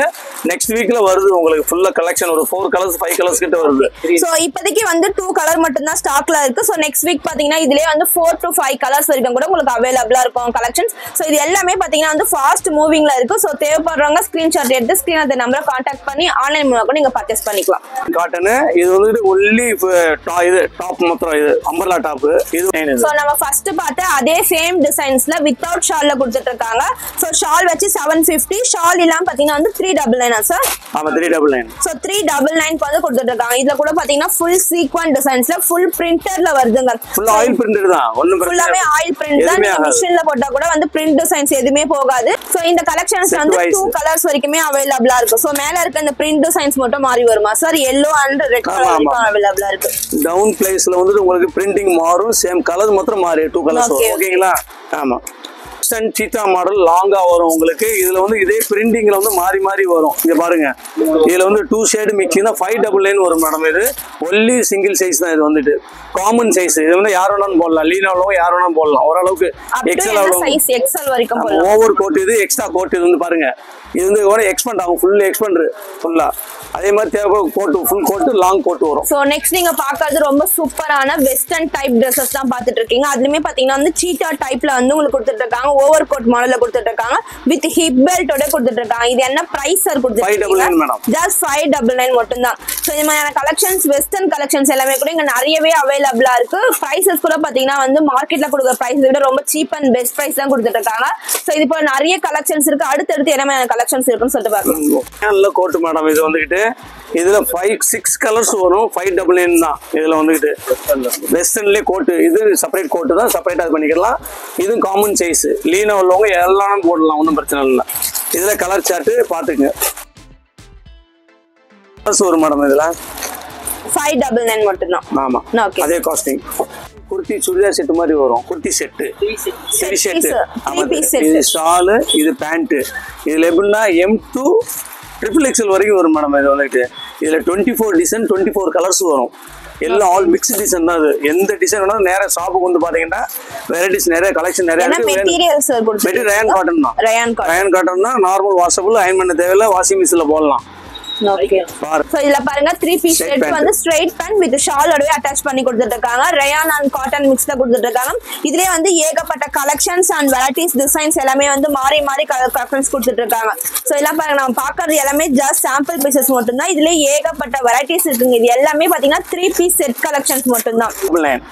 நெக்ஸ்ட் வீக்ல வருது உங்களுக்கு ஃபுல்லா கலெக்ஷன் ஒரு 4 கலர்ஸ் 5 கலர்ஸ் கிட்ட வருது. சோ இப்போதைக்கு வந்து 2 கலர் மட்டும் தான் ஸ்டாக்ல இருக்கு. சோ நெக்ஸ்ட் வீக் பாத்தீங்கன்னா இதுலயே வந்து 4 to 5 கலர்ஸ் வரைக்கும் கூட உங்களுக்கு அவைலபிளா இருக்கும் கலெக்ஷன்ஸ். சோ இது எல்லாமே பாத்தீங்கன்னா வந்து ஃபாஸ்ட் மூவிங்ல இருக்கு. சோ தேவைப்படுறவங்க ஸ்கிரீன்ஷாட் எடுத்து ஸ்கிரீன்ல அந்த நம்பரை கான்டாக்ட் பண்ணி ஆன்லைன் மூலமா கூட நீங்க பர்ச்சேஸ் பண்ணிக்கலாம். காட்டன் இது வந்து only இது டாப் மாத்திரம். இது அம்பர்லா டாப். இது சோ நம்ம ஃபர்ஸ்ட் பார்த்த அதே சேம் டிசைன்ஸ்ல வித்அவுட் ஷால்ல கொடுத்துட்டு இருக்காங்க. சோ ஷால் வச்சு 750, ஷால் இல்லாம பாத்தீங்கன்னா வந்து 399 சார். ஆமா 399. சோ 399 க்கு வந்து கொடுத்துட்டு இருக்காங்க. இதுல கூட பாத்தீங்கன்னா ஃபுல் சீக்வென்ட் டிசைன்ஸ்ல ஃபுல் பிரிண்டர்ல வருதுங்க. ஃபுல் ஆயில் பிரிண்டட் தான். ஒண்ணும் பிரச்சனை இல்ல. ஃபுல்லாமே ஆயில் பிரிண்ட் தான். நீங்க மிஷின்ல போட்டா கூட வந்து பிரிண்ட் டிசைன்ஸ் எதுமே போகாது. சோ இந்த கலெக்ஷன்ஸ் வந்து 2 கலர்ஸ் வரைக்குமே அவைலபிளா இருக்கு. சோ மேல இருக்க இந்த பிரிண்ட் டிசைன்ஸ் மட்டும் மாறி வருமா sir? yellow and red colour வரைக்கும் அவைலபிளா இருக்கு. டவுன் பிளேஸ்ல வந்து உங்களுக்கு பிரிண்டிங் மாறும். சேம் கலர் மட்டும் மாறி 2 கலர்ஸ். ஓகேங்களா? ஆமா. சீட்டா மாடல் லாங்கா வரும் உங்களுக்கு. இதுல வந்து இதே பிரிண்டிங்ல வந்து மாறி மாறி வரும். இங்க பாருங்க, இதுல வந்து 2 ஷேடு மிக்சிங் தான் 599 வரும் மேடம். இது ஒன்லி சிங்கிள் சைஸ் தான். இது வந்துட்டு காமன் சைஸ். இது வந்து யார் வேணாலும் போடலாம், லீனா உள்ளவங்க யார் வேணாலும் போடலாம். ஓரளவுக்கு எக்ஸ்எல் வரைக்கும் ஓவர் கோட். இது எக்ஸ்ட்ரா கோட். இது வந்து பாருங்க, இது வந்து கூட எக்ஸ்பெண்ட் ஆகும், ஃபுல் எக்ஸ்பெண்ட் ஃபுல்லா. அதே மாதிரி தேவை coat, full coat, long coat வரும். சோ நெக்ஸ்ட் நீங்க பாக்குறது ரொம்ப சூப்பரான வெஸ்டர்ன் டைப் Dresses தான் பாத்துட்டு இருக்கீங்க. அதுலயுமே பாத்தீங்கன்னா வந்து சீட்டா டைப்ல வந்து உங்களுக்கு கொடுத்துட்டு இருக்காங்க. ஓவர் கோட் மாடல்ல கொடுத்துட்டு இருக்காங்க. வித் ஹிப் பெல்ட்டோட கொடுத்துட்டு இருக்காங்க. இது என்ன பிரைஸ் சார் கொடுத்துருக்கீங்க? ஜஸ்ட் 599 மட்டும் தான். சோ இந்த மாதிரியான கலெக்ஷன்ஸ், வெஸ்டர்ன் கலெக்ஷன்ஸ் எல்லாமே கூட இங்க நிறையவே அவைலபிளா இருக்கு. பிரைசஸ் கூட பாத்தீங்கன்னா வந்து மார்க்கெட்ல கொடுக்குற பிரைஸ் விட ரொம்ப சீப் அண்ட் பெஸ்ட் பிரைஸ் தான் கொடுத்துட்டு இருக்காங்க. சோ இது போல நிறைய கலெக்ஷன்ஸ் இருக்கு. அடுத்து என்ன மாதிரியான கலெக்ஷன்ஸ் இருக்குன்னு சொல்லிட்டு பாக்கலாம். கோட் மேடம், இது வந்துகிட்டு இதுல 5-6 கலர்ஸ் வரும். 599 தான். இதுல வந்துகிட்டு வெஸ்டர்ன்லயே கோட். இது செப்பரேட் கோட் தான், செப்பரேட்டா பண்ணிக்கலாம். இது காமன் சைஸ். லீனா உள்ளவங்க எல்லாரும் போடலாம், ஒன்றும் பிரச்சனை இல்லை. இதுல கலர் சார்ட் பாத்துங்க. கலர்ஸ் வரும் மேடம். இதுல 599 மட்டும் தான். ஆமா, அதே காஸ்டிங். குர்த்தி சுடிதார் செட் மாதிரி வரும். Kurti set, three set. இது ஷாலு, இது பேண்ட். இதுல எப்படின்னா M2 XXL வரைக்கும் வரும் மேடம். இது வந்துட்டு இதுல 24 டிசைன், 24 கலர்ஸ் வரும். எல்லாம் ஆல் மிக்ஸ் டிசைன் தான். அது எந்த டிசைன் வேணாலும் நேரா ஷாப்புக்கு வந்து பாத்தீங்கன்னா வெரைட்டிஸ் நிறைய, கலெக்ஷன் நிறைய இருக்கு. மெட்டீரியல் ரயான் காட்டன் தான். ரயான் காட்டன் தான். நார்மல் வாஷபிள், அயன் பண்ண தேவையில்ல, வாஷிங் மிஷின்ல போடலாம். ஓகே. சோ இதுல பாருங்க 3 பீஸ் செட் வந்து ஸ்ட்ரைட் பேண்ட் வித் ஷாலோட அட்டாச் பண்ணி கொடுத்துட்டு இருக்காங்க. ரயான் அண்ட் காட்டன் மிக்ஸ்ல கொடுத்துட்டு இருக்காங்க. இதுலயே வந்து ஏகப்பட்ட கலெக்ஷன்ஸ் அண்ட் வெரைட்டிஸ், டிசைன்ஸ் எல்லாமே வந்து மாறி மாறி கலெக்ஷன்ஸ் கொடுத்துட்டு இருக்காங்க. சோ இதெல்லாம் பாருங்க, நம்ம பாக்குறது எல்லாமே ஜஸ்ட் சாம்பிள் பீசஸ் மட்டும் தான். இதுலயே ஏகப்பட்ட வெரைட்டிஸ் இருக்குங்க. இது எல்லாமே பாத்தீங்கன்னா 3 பீஸ் செட் கலெக்ஷன்ஸ் மட்டும் தான்.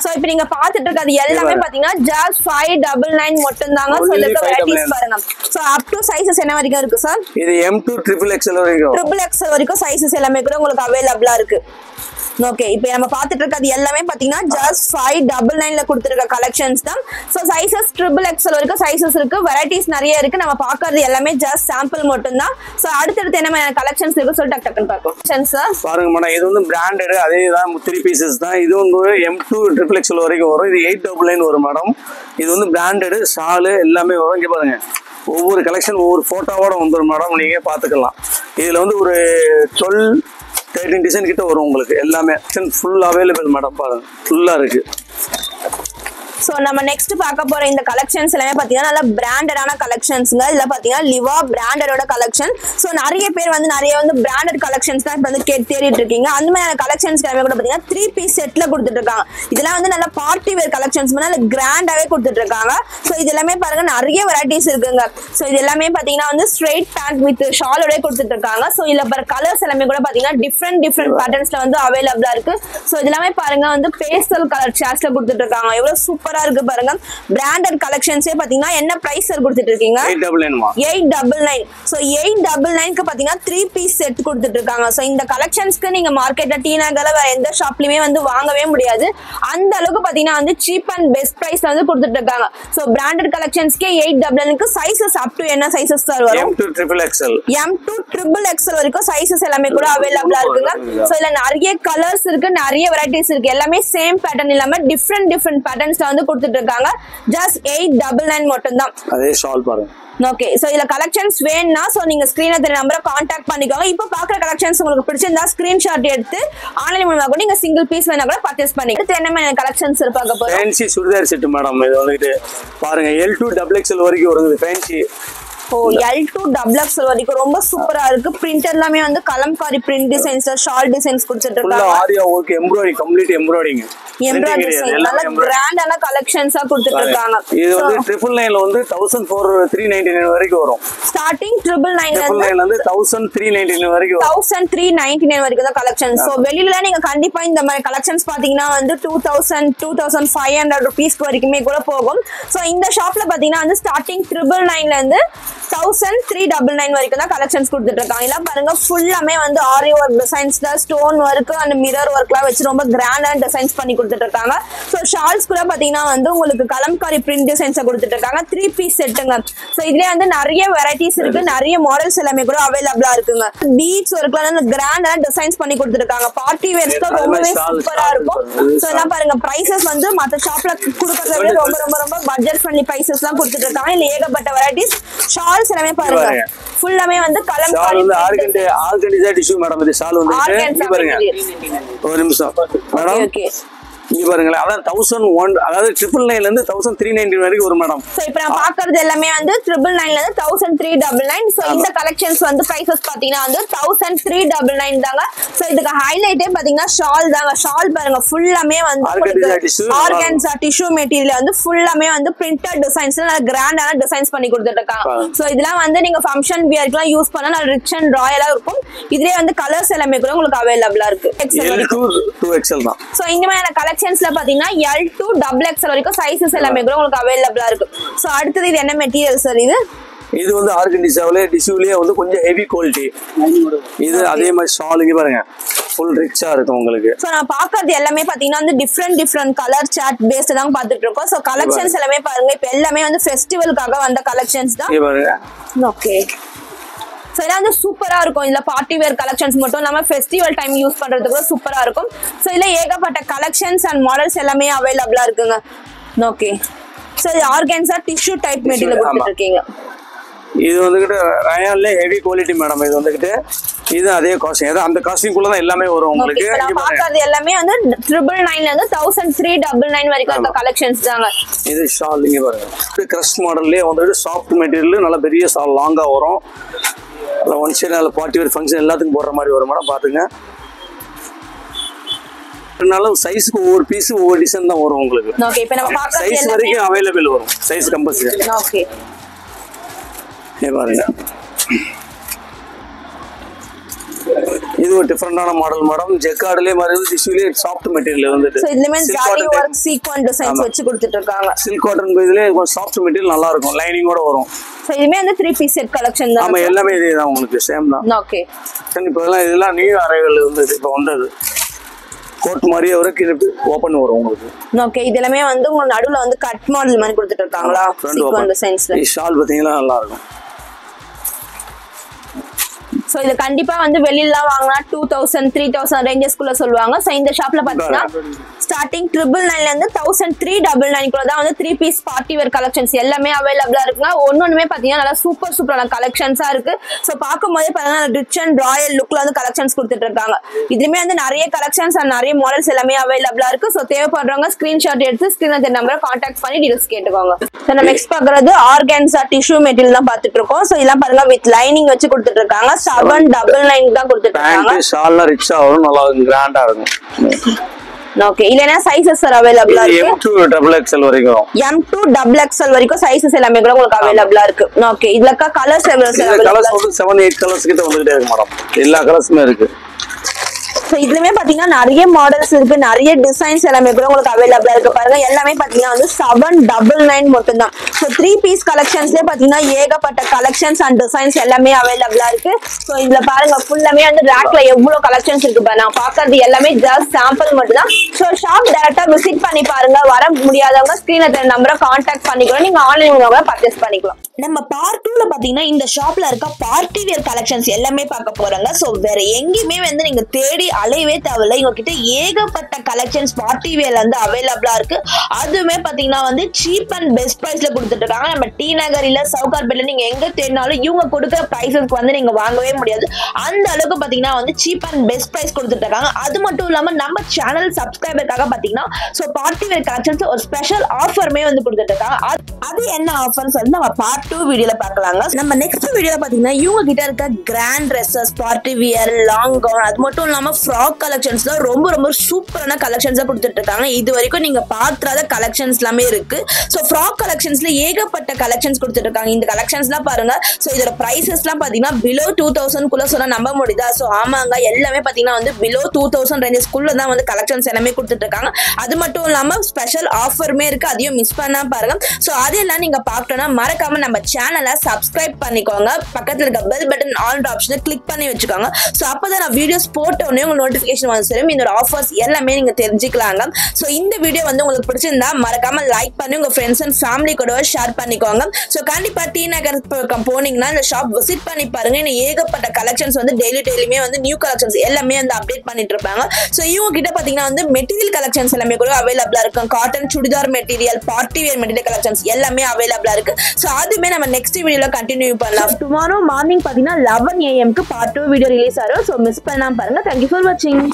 சோ இப்போ நீங்க பாத்துட்டு இருக்கிறது எல்லாமே பாத்தீங்கன்னா ஜஸ்ட் 599 மட்டும் தாங்க. சோ இதுல வெரைட்டிஸ் பாருங்க. சோ அப் டு சைஸஸ் என்ன வரைக்கும் இருக்கு சார்? இது M2 XXL வரைக்கும். XXL வரைக்கும் சைஸஸ் எல்லாமே கூட உங்களுக்கு அவைலபிளா இருக்கு. ஓகே, இப்போ நம்ம பாத்துட்டு இருக்கிறது எல்லாமே பாத்தீங்கன்னா ஜஸ்ட் 599ல கொடுத்திருக்க கலெக்ஷன்ஸ் தான். சோ சைஸஸ் XXL வரைக்கும் சைஸஸ் இருக்கு. வெரைட்டிஸ் நிறைய இருக்கு. நம்ம பாக்குறது எல்லாமே ஜஸ்ட் சாம்பிள் மட்டும் தான். சோ அடுத்து என்ன மாதிரி கலெக்ஷன்ஸ் இருக்கு சொல்லி டக்குன்னு பார்ப்போம். சார் பாருங்க மேடம், இது வந்து பிராண்டட். அதே தான் 3 பீசஸ் தான். இது வந்து M2 XXL வரைக்கும் வரும். இது 899 வரும் மேடம். இது வந்து பிராண்டட். ஷாலு எல்லாமே வரும். இங்க பாருங்க, ஒவ்வொரு கலெக்ஷன் ஒவ்வொரு போட்டோவோட வந்துடும் மேடம். நீங்க பாத்துக்கலாம். இதுல வந்து ஒரு 12-13 டிசைன் கிட்ட வரும் உங்களுக்கு. எல்லாமே ஃபுல் அவைலபிள் மேடம். பாருங்க, ஃபுல்லா இருக்கு. சோ நம்ம நெக்ஸ்ட் பார்க்க போற இந்த கலெக்ஷன்ஸ் எல்லாமே பாத்தீங்கன்னா நல்ல பிராண்டடான கலெக்ஷன்ஸ்ங்க. இதுல பாத்தீங்கன்னா லிவா பிராண்டடோட கலெக்ஷன். சோ நிறைய பேர் வந்து நிறைய வந்து பிராண்டட் கலெக்ஷன்ஸ் தான் இப்ப வந்து தேடிட்டு இருக்கீங்க. அந்த மாதிரி கலெக்ஷன்ஸ் எல்லாமே கூட பாத்தீங்கன்னா 3 பீஸ் செட்ல கொடுத்துட்டு இருக்காங்க. இதெல்லாம் வந்து நல்ல பார்ட்டி வேர் கலெக்ஷன்ஸ் நல்ல கிராண்டாவே கொடுத்துட்டு இருக்காங்க. சோ இது எல்லாமே பாருங்க நிறைய வெரைட்டிஸ் இருக்குங்க. சோ இது எல்லாமே பாத்தீங்கன்னா வந்து ஸ்ட்ரைட் பேண்ட் வித் ஷாலோட கொடுத்துட்டு இருக்காங்க. சோ இதுல பாரு கலர்ஸ் எல்லாமே கூட பாத்தீங்கன்னா டிஃப்ரெண்ட் பேட்டர்ன்ஸ்ல வந்து அவைலபிளா இருக்கு. சோ இது எல்லாமே பாருங்க வந்து பேஸ்டல் கலர் சார்ட்ஸ்ல கொடுத்துட்டு இருக்காங்க. எவ்வளவு சூப்பரா இருக்கு பாருங்க. பிராண்டட் கலெக்ஷன்ஸே பாத்தீங்கன்னா என்ன பிரைஸ் சார் கொடுத்துட்டு இருக்கீங்க? 899. சோ 899க்கு பாத்தீங்கன்னா 3 பீஸ் செட் கொடுத்துட்டு இருக்காங்க. சோ இந்த கலெக்ஷன்ஸ்க்கு நீங்க மார்க்கெட்ல டி நகர்ல வேற எந்த ஷாப்லயுமே வந்து வாங்கவே முடியாது. அந்த அளவுக்கு பாத்தீங்கன்னா வந்து சீப் அண்ட் பெஸ்ட் பிரைஸ்ல வந்து கொடுத்துட்டு இருக்காங்க. சோ பிராண்டட் கலெக்ஷன்ஸ்க்கே 899க்கு சைஸஸ் அப் டு என்ன சைஸஸ் சார் வரும்? M2 XXL வரைக்கும் சைஸஸ் எல்லாமே கூட அவைலபிளா இருக்குங்க. சோ இதுல நிறைய கலர்ஸ் இருக்கு, நிறைய வெரைட்டிஸ் இருக்கு. எல்லாமே சேம் பேட்டர்ன் இல்லாம டிஃப்ரெண்ட் பேட்டர்ன்ஸ்ல வந்து கொடுத்துட்டு இருக்காங்க. ஜஸ்ட் 899 மட்டும் தான். அதே ஷால் பாருங்க. ஓகே, சோ இதுல கலெக்ஷன்ஸ் வேணும்னா சோ நீங்க ஸ்கிரீன்ல தெரிய நம்பரை கான்டாக்ட் பண்ணிக்கோங்க. இப்போ பாக்குற கலெக்ஷன்ஸ் உங்களுக்கு பிடிச்சிருந்தா ஸ்கிரீன்ஷாட் எடுத்து ஆன்லைன் மூலமா கூட நீங்க சிங்கிள் பீஸ் வேணா கூட பர்ச்சேஸ் பண்ணிக்கலாம். என்ன மாதிரி கலெக்ஷன்ஸ் இருப்பாங்க போறோம்? Fancy churidar set madam. இது வந்துட்டு பாருங்க L2 XXL வரைக்கும் வருது. ஃபேன்சி L2 XXL வரைக்கும் ரொம்ப சூப்பரா இருக்கு. பிரிண்ட் எல்லாமே வந்து kalamkari print designs, shawl designs கொடுத்துட்டு இருக்காங்க. ஆரியா வர்க், எம்ப்ராய்டரி, கம்ப்ளீட் எம்ப்ராய்டரிங். நல்ல கிராண்டான கலெக்ஷன்ஸா கொடுத்துட்டு இருக்காங்க. இது வந்து 999ல வந்து 1399 வரைக்கும் வரும். ஸ்டார்டிங் 999ல இருந்து 1399 வரைக்கும் வரும். 1399 வரைக்கும் தான் கலெக்ஷன். சோ வெளியில நீங்க கண்டிப்பா இந்த மாதிரி கலெக்ஷன்ஸ் பாத்தீங்கன்னா வந்து 2500 ரூபீஸ்க்கு வரைக்குமே கூட போகும். சோ இந்த ஷாப்ல பாத்தீங்கன்னா வந்து ஸ்டார்டிங் 999ல இருந்து 1399 வரைக்கும் தான் கலெக்ஷன்ஸ் கொடுத்துட்டு இருக்காங்க. இதெல்லாம் பாருங்க ஃபுல்லாமே வந்து ஆரி ஒர்க் டிசைன்ஸ்ல ஸ்டோன் ஒர்க் அண்ட் மிரர் ஒர்க்லாம் வச்சு ரொம்ப கிராண்டான டிசைன்ஸ் பண்ணி கொடுத்துட்டு இருக்காங்க. ஸோ ஷால்ஸ் கூட பாத்தீங்கன்னா வந்து உங்களுக்கு கலம்காரி பிரிண்ட் டிசைன்ஸ் கொடுத்துட்டு இருக்காங்க. 3 பீஸ் செட்டுங்க. ஸோ இதுலயே வந்து நிறைய வெரைட்டிஸ் இருக்கு, நிறைய மாடல்ஸ் எல்லாமே கூட அவைலபிளா இருக்குங்க. பீட்ஸ் ஒர்க்ல கிராண்டான டிசைன்ஸ் பண்ணி கொடுத்துருக்காங்க. பார்ட்டி வேர்ஸ்க்கு ரொம்பவே சூப்பரா இருக்கும். ஸோ எல்லாம் பாருங்க பிரைசஸ் வந்து மற்ற ஷாப்ல கொடுக்கறத விட ரொம்ப ரொம்ப ரொம்ப பட்ஜெட் ஃப்ரெண்ட்லி பிரைசஸ் எல்லாம் கொடுத்துட்டு இருக்காங்க. இல்ல ஏகப்பட்ட வெரைட்டிஸ் ஷால்ஸ் எல்லாமே பாருங்க ஃபுல்லாமே வந்து கலம்காரி ஆர்கனைசா டிஷ்யூ மேடம். இது ஷால் வந்து பாருங்க ஒரு நிமிஷம் மேடம். இங்க பாருங்களேன், அதான் 1001 அதாவது 999 இருந்து 1390 வரைக்கும் வரும் மேடம். சோ இப்போ நான் பாக்குறது எல்லாமே வந்து 999 ல இருந்து 1399. சோ இந்த கலெக்ஷன்ஸ் வந்து பிரைசஸ் பாத்தீங்கன்னா வந்து 1399 தாங்க. சோ இதுக்கு ஹைலைட்டே பாத்தீங்கன்னா ஷால் தாங்க. ஷால் பாருங்க ஃபுல்லாமே வந்து ஆர்கன்சா டிஷ்யூ மெட்டீரியல் வந்து ஃபுல்லாமே வந்து பிரிண்டட் டிசைன்ஸ் நல்ல கிராண்டான டிசைன்ஸ் பண்ணி கொடுத்துட்டு இருக்காங்க. சோ இதெல்லாம் வந்து நீங்க ஃபங்க்ஷன் வியர்க்குலாம் யூஸ் பண்ணா நல்ல ரிச் அண்ட் ராயலா இருக்கும். இதுலயே வந்து கலர்ஸ் எல்லாமே கூட உங்களுக்கு அவைலபிளா இருக்கு. L to 2XL தான். சோ இந்த மாதிரி கலெக்ஷன்ஸ்ல பாத்தீங்கன்னா L to XXL வரைக்கும் சைஸஸ் எல்லாமே கூட உங்களுக்கு அவைலபிளா இருக்கு. சோ அடுத்து இது என்ன மெட்டீரியல் சார்? இது வந்து ஆர்கன்டிசாவிலே டிஷ்யூலயே வந்து கொஞ்சம் ஹெவி குவாலிட்டி. இது அதே மாதிரி ஷால் இங்க பாருங்க ஃபுல் ரிச்சா இருக்கும் உங்களுக்கு. சோ நான் பாக்குறது எல்லாமே பாத்தீங்கன்னா வந்து டிஃபரண்ட் கலர் சார்ட் பேஸ்ட் தான் பாத்துட்டு இருக்கோம். சோ கலெக்ஷன்ஸ் எல்லாமே பாருங்க இப்ப எல்லாமே வந்து ஃபெஸ்டிவலுக்காக வந்த கலெக்ஷன்ஸ் தான். இங்க பாருங்க. ஓகே. சோ இதெல்லாம் வந்து சூப்பரா இருக்கும். இதுல பார்ட்டி வேர் கலெக்ஷன்ஸ் மட்டும் இல்லாம ஃபெஸ்டிவல் டைம் யூஸ் பண்றதுக்கு சூப்பரா இருக்கும். சோ இதுல ஏகப்பட்ட கலெக்ஷன்ஸ் அண்ட் மாடல்ஸ் எல்லாமே அவைலபிளா இருக்குங்க. ஓகே. சோ இது ஆர்கன்சா டிஷ்யூ டைப் மெட்டீரியல் கொடுத்துட்டு இருக்கீங்க. இது வந்துகிட்டு ரயான்ல ஹெவி குவாலிட்டி மேடம். இது வந்துகிட்டு இது அதே காஸ்டிங், ஏதோ அந்த காஸ்டிங்குள்ள தான் எல்லாமே வரும் உங்களுக்கு. நான் பாக்குறது எல்லாமே வந்து 999 ல இருந்து 1399 வரைக்கும் இருக்க கலெக்ஷன்ஸ் தாங்க. இது ஷால் இங்க பாருங்க. கிரஷ் மாடல்லே வந்துட்டு சாஃப்ட் மெட்டீரியல் நல்ல பெரிய ஷால் லாங்கா வரும். ஒன் சைடு நல்ல பார்ட்டி வேர் ஃபங்க்ஷன் எல்லாத்துக்கும் போடுற மாதிரி வரும் மேடம். பாத்துங்க. சைஸ்க்கு ஒவ்வொரு பீஸ் ஒவ்வொரு டிசைன் தான் வரும் உங்களுக்கு. ஓகே. இப்போ நம்ம பாக்குறது சைஸ் வரைக்கும் அவைலபிள் வரும். Size compulsory. ஓகே. இது பாருங்க. இது ஒரு டிஃபரண்டான மாடல் மேடம். ஜெக்கார்ட்லயே மாதிரி டிஷ்யூலயே சாஃப்ட் மெட்டீரியல் வந்துட்டு. சோ இதுலமே ஜாலி வர்க் சீக்வென்ஸ் டிசைன்ஸ் வச்சு கொடுத்துட்டு இருக்காங்க. சில்க் காட்டன் இதுலயே சாஃப்ட் மெட்டீரியல் நல்லா இருக்கும். லைனிங்கோட வரும். சோ இதுமே வந்து 3 பீஸ் செட் கலெக்ஷன் தான். ஆமா எல்லாமே இதே தான் உங்களுக்கு சேம் தான். ஓகே. இப்போ இதெல்லாம் நியூ அரைவல் வந்து இப்போ வந்தது. கோட் மாதிரியே வரைக்கும் ஓபன் வரும் உங்களுக்கு. ஓகே. இது எல்லாமே வந்து உங்களுக்கு நடுவுல வந்து கட் மாடல் மாதிரி கொடுத்துட்டு இருக்காங்களா? சீக்வென்ஸ் டிசைன்ஸ்ல. இந்த ஷால் பாத்தீங்கன்னா நல்லா இருக்கும். சோ இது கண்டிப்பா வந்து வெளியில வாங்கினா 2000 3000 ரேஞ்சஸ்க்குள்ள சொல்லுவாங்க. சோ இந்த ஷாப்ல பாத்தீங்கன்னா ஸ்டார்டிங் 999 ல இருந்து 1399 குள்ள தான் வந்து 3 பீஸ் பார்ட்டி வேர் கலெக்ஷன்ஸ் எல்லாமே அவைலபிளா இருக்குங்க. ஒன்னொண்ணுமே பாத்தீங்கன்னா நல்லா சூப்பரான கலெக்ஷன்ஸா இருக்கு. சோ பாக்கும்போதே பாத்தீங்கன்னா ரிச் அண்ட் ராயல் லுக்ல வந்து கலெக்ஷன்ஸ் கொடுத்துட்டு இருக்காங்க. இதுலயுமே வந்து நிறைய கலெக்ஷன்ஸ் அண்ட் நிறைய மாடல்ஸ் எல்லாமே அவைலபிளா இருக்கு. சோ தேவைப்படுறவங்க ஸ்கிரீன்ஷாட் எடுத்து ஸ்கிரீன்ல தெரிய நம்பரை கான்டாக்ட் பண்ணி டீடைல்ஸ் கேட்டுக்கோங்க. சோ நம்ம நெக்ஸ்ட் பாக்குறது ஆர்கன்சா டிஷ்யூ மெட்டீரியல் தான் பாத்துட்டு இருக்கோம். சோ இதெல்லாம் பாருங்க வித் லைனிங் வச்சு கொடுத்துட்டு இருக்காங்க. 799 தான் கொடுத்துட்டு இருக்காங்க. பேண்ட் ஷால்ல ரிச்சா வரும், நல்லா கிராண்டா இருக்கும். ஓகே. இல்லனா சைஸஸ் அவைலபிளா இருக்கு. M2 XXL வரைக்கும் வரும். M2 XXL வரைக்கும் சைஸஸ் எல்லாமே கூட உங்களுக்கு அவைலபிளா இருக்கு. ஓகே. இதுல கலர்ஸ் அவைலபிளா கலர்ஸ் வந்து 7 8 கலர்ஸ் கிட்ட வந்துட்டே இருக்கு மேடம். எல்லா கலர்ஸுமே இருக்கு. சோ இதுலயே பாத்தீங்கன்னா நிறைய மாடல்ஸ் இருக்கு, நிறைய டிசைன்ஸ் எல்லாமே கூட உங்களுக்கு அவைலபிளா இருக்கு. பாருங்க எல்லாமே பாத்தீங்கன்னா வந்து 799 மட்டும் தான். சோ 3 பீஸ் கலெக்ஷன்ஸ்லயே பாத்தீங்கன்னா ஏகப்பட்ட கலெக்ஷன்ஸ் அண்ட் டிசைன்ஸ் எல்லாமே அவைலபிளா இருக்கு. சோ இதுல பாருங்க ஃபுல்லாமே வந்து ரேக்ல எவ்வளவு கலெக்ஷன்ஸ் இருக்கு பாருங்க. நான் பாக்குறது எல்லாமே ஜஸ்ட் சாம்பிள் மட்டும் தான். சோ ஷாப் டைரக்டா விசிட் பண்ணி பாருங்க. வர முடியாதவங்க ஸ்கிரீன்ல தெரிய நம்பரை கான்டாக்ட் பண்ணிக்கலாம். நீங்க ஆன்லைன் மூலமா பர்ச்சேஸ் பண்ணிக்கலாம். நம்ம பார்ட் 2ல பாத்தீங்கன்னா இந்த ஷாப்ல இருக்க பார்ட்டி வேர் கலெக்ஷன்ஸ் எல்லாமே பார்க்க போறாங்க. சோ வேற எங்கேயுமே வந்து நீங்க தேடி அலையவே தேவையில்லை. இவங்க கிட்ட ஏகப்பட்ட கலெக்ஷன்ஸ் பார்ட்டி வேர்ல வந்து அவைலபிளா இருக்கு. அதுவுமே பாத்தீங்கன்னா வந்து சீப் அண்ட் பெஸ்ட் பிரைஸ்ல கொடுத்துட்டு இருக்காங்க. நம்ம டி நகர்ல சவுகார்பேட்ல நீங்க எங்க தேடினாலும் இவங்க கொடுக்குற பிரைசஸ்க்கு வந்து நீங்க வாங்கவே முடியாது. அந்த அளவுக்கு பாத்தீங்கன்னா வந்து சீப் அண்ட் பெஸ்ட் பிரைஸ் கொடுத்துட்டு இருக்காங்க. அது மட்டும் இல்லாம நம்ம சேனல் சப்ஸ்கிரைபருக்காக பாத்தீங்கன்னா சோ பார்ட்டி வேர் கலெக்ஷன்ஸ் ஒரு ஸ்பெஷல் ஆஃபருமே வந்து கொடுத்துட்டு இருக்காங்க. அது என்ன ஆஃபர்னு சொல்லி நம்ம பார்ட் 2 வீடியோல பார்க்கலாங்க. நம்ம நெக்ஸ்ட் வீடியோல பாத்தீங்கன்னா இவங்க கிட்ட இருக்க grand dresses, party wear, long gown, அது மட்டும் இல்லாம ஃப்ராக் கலெக்ஷன்ஸ்ல ரொம்ப ரொம்ப சூப்பரான கலெக்ஷன்ஸா கொடுத்துட்டு இருக்காங்க. இது வரைக்கும் நீங்க பார்க்காத கலெக்ஷன்ஸ் எல்லாமே இருக்கு. ஸோ ஃப்ராக் கலெக்ஷன்ஸ்ல ஏகப்பட்ட கலெக்ஷன்ஸ் கொடுத்துட்டு இருக்காங்க. இந்த கலெக்ஷன்ஸ்லாம் பாருங்க. ஸோ இதோட பிரைசஸ்லாம் பாத்தீங்கன்னா பிலோ 2000 குள்ள சொன்னா நம்ப முடியுதா? ஸோ ஆமாங்க, எல்லாமே பாத்தீங்கன்னா வந்து பிலோ 2000 ரேஞ்சஸ்குள்ள தான் வந்து கலெக்ஷன்ஸ் எல்லாமே கொடுத்துட்டு இருக்காங்க. அது மட்டும் இல்லாம ஸ்பெஷல் ஆஃபருமே இருக்கு. அதையும் மிஸ் பண்ணா பாருங்க. ஸோ அதெல்லாம் நீங்க பார்க்கணும்னா மறக்காம நம்ம சேனலை சப்ஸ்கிரைப் பண்ணிக்கோங்க. பக்கத்துல இருக்க பெல் பட்டன் ஆல் ஆப்ஷனை கிளிக் பண்ணி வச்சுக்கோங்க. ஸோ அப்பதான் நான் வீடியோஸ் போட்ட உடனே உங்களுக்கு நோட்டிபிகேஷன் வந்து சேரும். இந்த ஆஃபர்ஸ் எல்லாமே நீங்க தெரிஞ்சுக்கலாங்க. ஸோ இந்த வீடியோ வந்து உங்களுக்கு பிடிச்சிருந்தா மறக்காம லைக் பண்ணி உங்க ஃப்ரெண்ட்ஸ் அண்ட் ஃபேமிலி கூட ஷேர் பண்ணிக்கோங்க. ஸோ கண்டிப்பா டி நகர் போனீங்கன்னா இந்த ஷாப் விசிட் பண்ணி பாருங்க. இன்னும் ஏகப்பட்ட கலெக்ஷன்ஸ் வந்து டெய்லியுமே வந்து நியூ கலெக்ஷன்ஸ் எல்லாமே வந்து அப்டேட் பண்ணிட்டு இருப்பாங்க. ஸோ இவங்க கிட்ட பாத்தீங்கன்னா வந்து மெட்டீரியல் கலெக்ஷன்ஸ் எல்லாமே கூட அவைலபிளா இருக்கும். Cotton churidar material, party wear material collections எல்லாமே அவைலபிளா இருக்கு. ஸோ அதுமே நம்ம நெக்ஸ்ட் வீடியோல கண்டினியூ பண்ணலாம். டுமாரோ மார்னிங் பாத்தீங்கன்னா 11 AM பார்ட் 2 வீடியோ ரிலீஸ் ஆகும். ஸோ மிஸ் பண்ணாம பாருங்க. தேங்க்யூ ஃபார் வாட்சிங்.